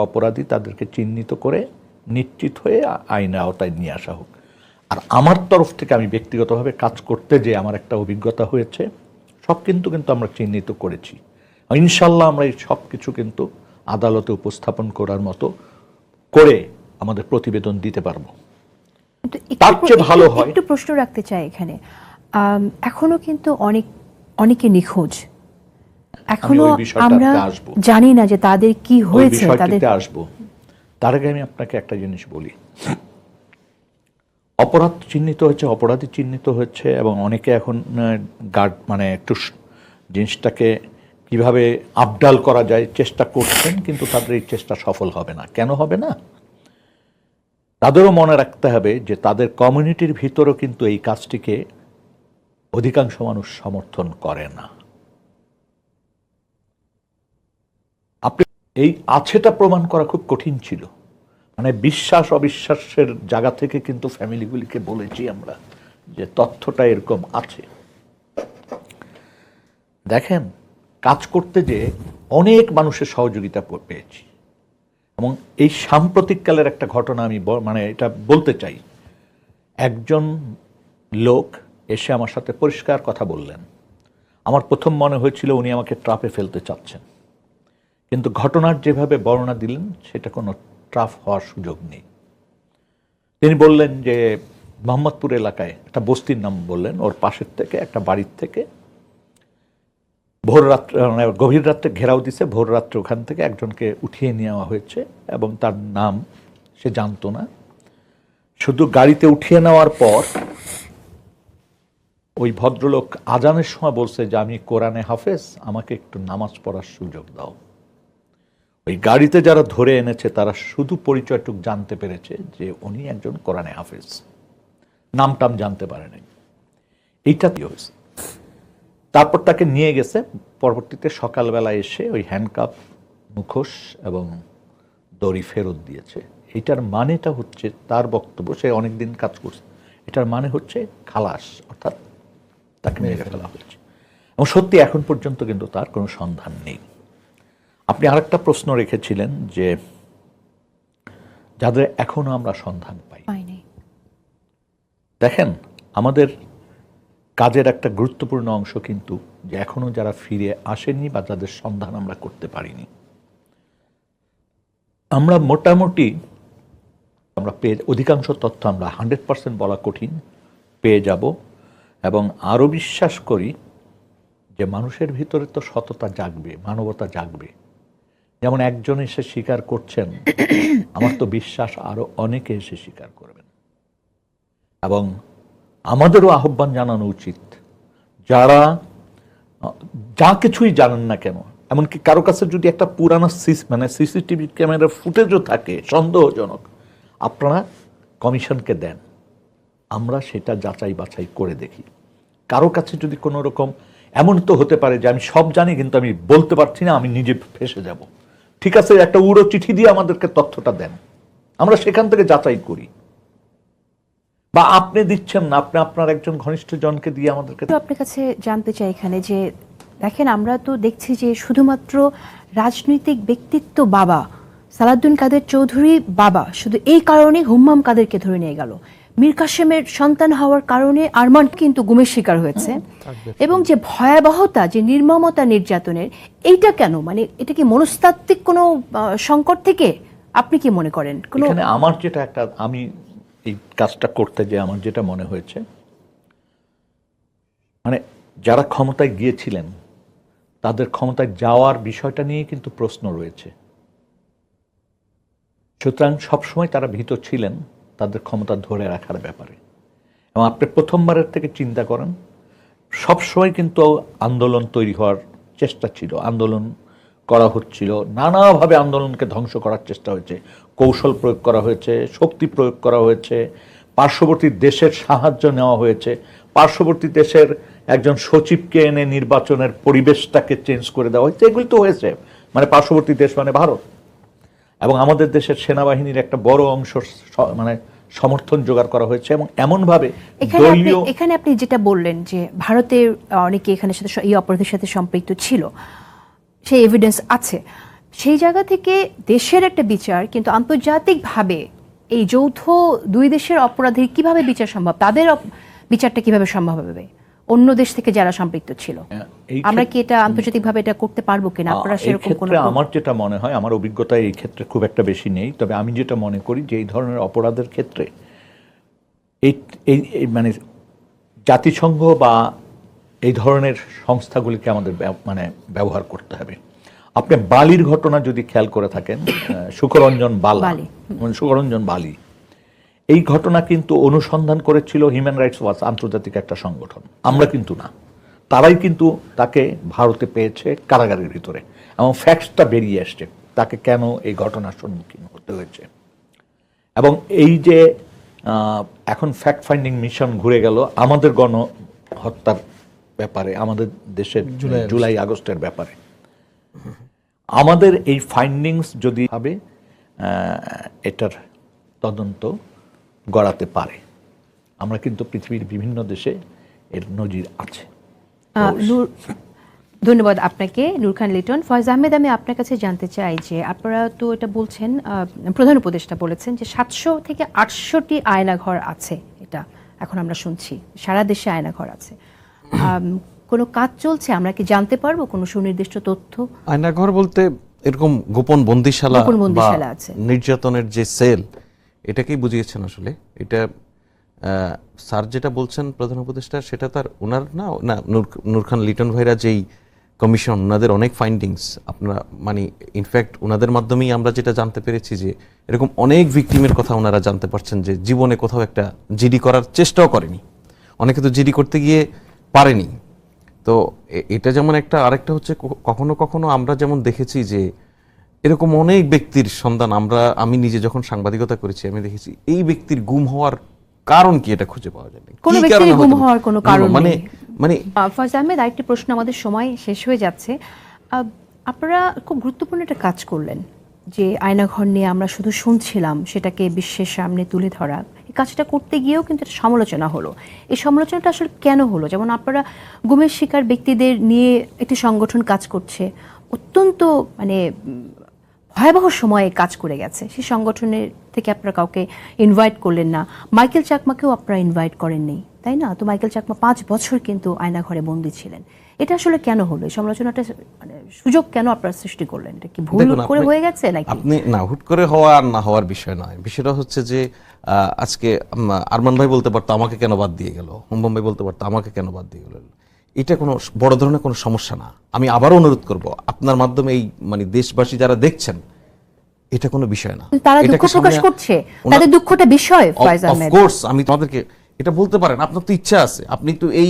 অপরাধী তাদেরকে চিহ্নিত করে নিশ্চিত হয়ে আইনের আওতায় নিয়ে আসা হোক। আর আমার তরফ থেকে আমি ব্যক্তিগতভাবে কাজ করতে যে আমার একটা অভিজ্ঞতা হয়েছে, সব কিন্তু আমরা চিহ্নিত করেছি। ইনশাল্লাহ আমরা এই সব কিছু কিন্তু আদালতে উপস্থাপন করার মতো করে আমাদের প্রতিবেদন দিতে পারবো। তার চেয়ে ভালো হয়। একটু প্রশ্ন রাখতে চাই এখানে, এখনো কিন্তু অনেকে নিখোঁজ, এখনো আমরা জানি না যে তাদের কি হয়েছে। তাদেরকে আসবো, তার আগে আমি আপনাকে একটা জিনিস বলি। অপরাধ চিহ্নিত হচ্ছে, অপরাধী চিহ্নিত হচ্ছে, এবং অনেকে এখন একটু জিনিসটাকে কিভাবে আবডাল করা যায় চেষ্টা করছেন, কিন্তু তাদের এই চেষ্টা সফল হবে না। কেন হবে না? তাদেরও মনে রাখতে হবে যে তাদের কমিউনিটির ভিতরও কিন্তু এই কাজটিকে অধিকাংশ মানুষ সমর্থন করে না। আপনি এই আছেটা প্রমাণ করা খুব কঠিন ছিল। বিশ্বাস অবিশ্বাসের জায়গা থেকে কিন্তু ফ্যামিলিগুলিকে বলেছি আমরা যে তথ্যটা এরকম আছে। দেখেন, কাজ করতে যে অনেক মানুষের সহযোগিতা পেয়েছি, এবং এই সাম্প্রতিককালের একটা ঘটনা আমি এটা বলতে চাই। একজন লোক এসে আমার সাথে পরিষ্কার কথা বললেন। আমার প্রথম মনে হয়েছিল উনি আমাকে ট্রাপে ফেলতে চাচ্ছেন, কিন্তু ঘটনার যেভাবে বর্ণনা দিলেন সেটা কোনো ট্রাপ হওয়ার সুযোগ নেই। তিনি বললেন যে মোহাম্মদপুর এলাকায় একটা বস্তির নাম বললেন, ওর পাশের থেকে একটা বাড়ির থেকে গভীর রাত্রে ঘেরাও দিছে, ভোর রাত্রে ওখান থেকে একজনকে উঠিয়ে নেওয়া হয়েছে, এবং তার নাম সে জানতো না। শুধু গাড়িতে উঠিয়ে নেওয়ার পর ওই ভদ্রলোক আজানের সময় বলছে যে আমি কোরআনে হাফেজ, আমাকে একটু নামাজ পড়ার সুযোগ দাও। ওই গাড়িতে যারা ধরে এনেছে তারা শুধু পরিচয়টুক জানতে পেরেছে যে উনি একজন কোরআনে হাফেজ, নামটাম জানতে পারেনি। এইটা কি হয়েছে? তারপর তাকে নিয়ে গেছে, পরবর্তীতে সকালবেলা এসে ওই হ্যান্ডকাপ, মুখোশ এবং দড়ি ফেরত দিয়েছে। এটার মানেটা হচ্ছে, তার বক্তব্য, সে অনেকদিন কাজ করছে, এটার মানে হচ্ছে খালাস, অর্থাৎ তাকে মেরে ফেলা হচ্ছে। এবং সত্যি এখন পর্যন্ত কিন্তু তার কোনো সন্ধান নেই। আপনি আরেকটা প্রশ্ন রেখেছিলেন যে যাদের এখনো আমরা সন্ধান পাই। দেখেন, আমাদের কাজের একটা গুরুত্বপূর্ণ অংশ কিন্তু যে এখনো যারা ফিরে আসেনি বা যাদের সন্ধান আমরা করতে পারিনি, আমরা মোটামুটি অধিকাংশ তথ্য আমরা 100% বলা কঠিন পেয়ে যাব। এবং আরও বিশ্বাস করি যে মানুষের ভিতরে তো সততা জাগবে, মানবতা জাগবে। যেমন একজন এসে স্বীকার করছেন, আমার তো বিশ্বাস আরো অনেকে এসে স্বীকার করবেন। এবং আমাদেরও আহ্বান জানানো উচিত, যারা যা কিছুই জানেন না কেন, এমনকি কারো কাছে যদি একটা পুরানো সিসিটিভি ক্যামেরার ফুটেজও থাকে সন্দেহজনক, আপনারা কমিশনকে দেন, আমরা সেটা যাচাই বাছাই করে দেখি। কারো কাছে যদি কোনো রকম, এমন তো হতে পারে যে আমি সব জানি কিন্তু আমি বলতে পারছি না, আমি নিজে ফেঁসে যাব, ঠিক আছে, একটা উড়ো চিঠি দিয়ে আমাদেরকে তথ্যটা দেন, আমরা সেখান থেকে যাচাই করি। বা আপনি দিচ্ছেন না, আপনি আপনার একজন ঘনিষ্ঠ জনকে দিয়ে আমাদেরকে। আপনার কাছে জানতে চাই এখানে যে দেখেন, আমরা তো দেখছি যে শুধুমাত্র রাজনৈতিক ব্যক্তিত্ব বাবা সালাউদ্দিন কাদের চৌধুরী বাবা, শুধু এই কারণে হুম্মাম কাদেরকে ধরে নিয়ে গেল। মীর কাসেমের সন্তান হওয়ার কারণে আরমান কিন্তু গুমের শিকার হয়েছে। এবং যে ভয়াবহতা, যে নির্মমতা নির্যাতনের, এইটা কেন? এটা কি মনস্তাত্ত্বিক কোনো সংকট থেকে? আপনি কি মনে করেন? আমার যেটা আমি এই কাজটা করতে যে আমার যেটা মনে হয়েছে, যারা ক্ষমতায় গিয়েছিলেন তাদের ক্ষমতায় যাওয়ার বিষয়টা নিয়ে কিন্তু প্রশ্ন রয়েছে। সুতরাং সবসময় তারা ভীত ছিলেন তাদের ক্ষমতা ধরে রাখার ব্যাপারে। এবং আপনি প্রথমবারের থেকে চিন্তা করেন, সবসময় কিন্তু আন্দোলন তৈরি হওয়ার চেষ্টা ছিল, আন্দোলন করা হচ্ছিল, নানাভাবে আন্দোলনকে ধ্বংস করার চেষ্টা হয়েছে, কৌশল প্রয়োগ করা হয়েছে, শক্তি প্রয়োগ করা হয়েছে, পার্শ্ববর্তী দেশের সাহায্য নেওয়া হয়েছে, পার্শ্ববর্তী দেশের একজন সচিবকে এনে নির্বাচনের পরিবেশটাকে চেঞ্জ করে দেওয়া হয়েছে। এগুলি তো হয়েছে, পার্শ্ববর্তী দেশ ভারত, এবং আমাদের দেশের সেনাবাহিনীর একটা বড় অংশ সমর্থন জোগাড় করা হয়েছে। এবং এমনভাবে এখানে আপনি যেটা বললেন যে ভারতের অনেকে এখানে সাথে এই অপরাধের সাথে সম্পৃক্ত ছিল, সেই এভিডেন্স আছে, সেই জায়গা থেকে দেশের একটা বিচার, কিন্তু আন্তর্জাতিকভাবে এই যৌথ দুই দেশের অপরাধীর কিভাবে বিচার সম্ভব, তাদের বিচারটা কিভাবে সম্ভব হবে অন্য দেশ থেকে যারা সম্পৃক্ত ছিল? এই আমরা কি এটা আন্তর্জাতিকভাবে এটা করতে পারবো কিনা? আপনারা এই সেরকম কোনো ক্ষেত্রে আমার যেটা মনে হয়, আমার অভিজ্ঞতা এই ক্ষেত্রে খুব একটা বেশি নেই, তবে আমি যেটা মনে করি যে এই ধরনের অপরাধের ক্ষেত্রে এই এই মানে জাতিসংঘ বা এই ধরনের সংস্থাগুলিকে আমাদের মানে ব্যবহার করতে হবে। আপনি বালির ঘটনা যদি খেয়াল করে থাকেন, সুকরঞ্জন বালি। সুকরঞ্জন বালি, এই ঘটনা কিন্তু অনুসন্ধান করেছিল হিউম্যান রাইটস ওয়াচ, আন্তর্জাতিক একটা সংগঠন, আমরা কিন্তু না। তারাই কিন্তু তাকে ভারতে পেয়েছে কারাগারের ভিতরে, এবং ফ্যাক্টসটা বেরিয়ে আসছে তাকে কেন এই ঘটনার সম্মুখীন হতে হয়েছে। এবং এই যে এখন ফ্যাক্ট ফাইন্ডিং মিশন ঘুরে গেল আমাদের গণহত্যার ব্যাপারে, আমাদের দেশের জুলাই আগস্টের ব্যাপারে, আমাদের এই ফাইন্ডিংস যদি হবে এটার তদন্ত গড়াতে পারে, আমরা কিন্তু পৃথিবীর বিভিন্ন দেশে এর নজির আছে। ধন্যবাদ আপনাকে নূর খান লিটন। ফয়েজ আহমেদ, আমি আপনার কাছে জানতে চাই যে আপনারা তো এটা বলছেন, প্রধান উপদেষ্টা বলেছেন যে 700 থেকে 800টি আয়নাঘর আছে, এটা এখন আমরা শুনছি সারা দেশে আয়নাঘর আছে। কোনো কাজ চলছে, আমরা কি জানতে পারবো কোনো সুনির্দিষ্ট তথ্য? আয়নাঘর বলতে এরকম গোপন বন্দিশালা বন্দিশালা আছে, নির্যাতনের যে সেল, এটাকেই বুঝিয়েছেন আসলে। এটা স্যার যেটা বলছেন প্রধান উপদেষ্টা, সেটা তার ওনার না, নূর খান লিটন ভাইরা যেই কমিশন, ওনাদের অনেক ফাইন্ডিংস আপনারা মানে ইনফ্যাক্ট ওনাদের মাধ্যমেই আমরা যেটা জানতে পেরেছি যে এরকম অনেক ভিকটিমের কথা ওনারা জানতে পারছেন যে জীবনে কোথাও একটা জিডি করার চেষ্টাও করেনি, অনেকে তো জিডি করতে গিয়ে পারেনি। তো এটা যেমন একটা, আরেকটা হচ্ছে কখনো কখনো আমরা যেমন দেখেছি যে এরকম অনেক ব্যক্তির সন্ধান আমি নিজে যখন সাংবাদিকতা করেছি আমি দেখেছি এই ব্যক্তির গুম হওয়ার কারণ কি এটা খুঁজে পাওয়া যায়নি। কোনো ব্যক্তির গুম হওয়ার কোনো কারণ নেই। মানে ফয়েজ আহমেদ, আরেকটি প্রশ্ন, আমাদের সময় শেষ হয়ে যাচ্ছে। আপনারা খুব গুরুত্বপূর্ণ একটা কাজ করলেন যে আয়নাঘর নিয়ে আমরা শুধু শুনছিলাম, সেটাকে বিশ্বের সামনে তুলে ধরা, এই কাজটা করতে গিয়েও কিন্তু একটা সমালোচনা হলো। এই সমালোচনাটা আসলে কেন হলো? যেমন আপনারা গুমের শিকার ব্যক্তিদের নিয়ে একটি সংগঠন কাজ করছে, অত্যন্ত মানে ভয়াবহ সময়ে কাজ করে গেছে, সেই সংগঠনের থেকে আপনারা কাউকে ইনভাইট করলেন না। মাইকেল চাকমাকেও আপনারা ইনভাইট করেননি, তাই না? তো মাইকেল চাকমা 5 বছর কিন্তু আয়নাঘরে বন্দী ছিলেন। এটা আসলে কেন হলো? এই সমালোচনাটা মানে সুযোগ কেন আপনারা সৃষ্টি করলেন? এটা কি ভুল করে হয়ে গেছে নাকি? আপনি না, হুট করে হওয়া আর না হওয়ার বিষয় নয়। বিষয়টা হচ্ছে যে আজকে আরমান ভাই বলতে পারতো আমাকে কেন বাদ দিয়ে গেল, হুম্বাম ভাই বলতে পারতো আমাকে কেন বাদ দিয়ে গেল। এটা কোনো বড় ধরনের কোনো সমস্যা না। আমি আবারও অনুরোধ করব আপনার মাধ্যমে এই মানে দেশবাসী যারা দেখছেন, এটা কোনো বিষয় না। তারা দুঃখ প্রকাশ করছে, তাদের দুঃখটা বিষয়। ফয়েজ আহমেদ, অফকোর্স আমি তোমাদেরকে এটা বলতে পারেন, আপনার তো ইচ্ছা আছে, আপনি তো এই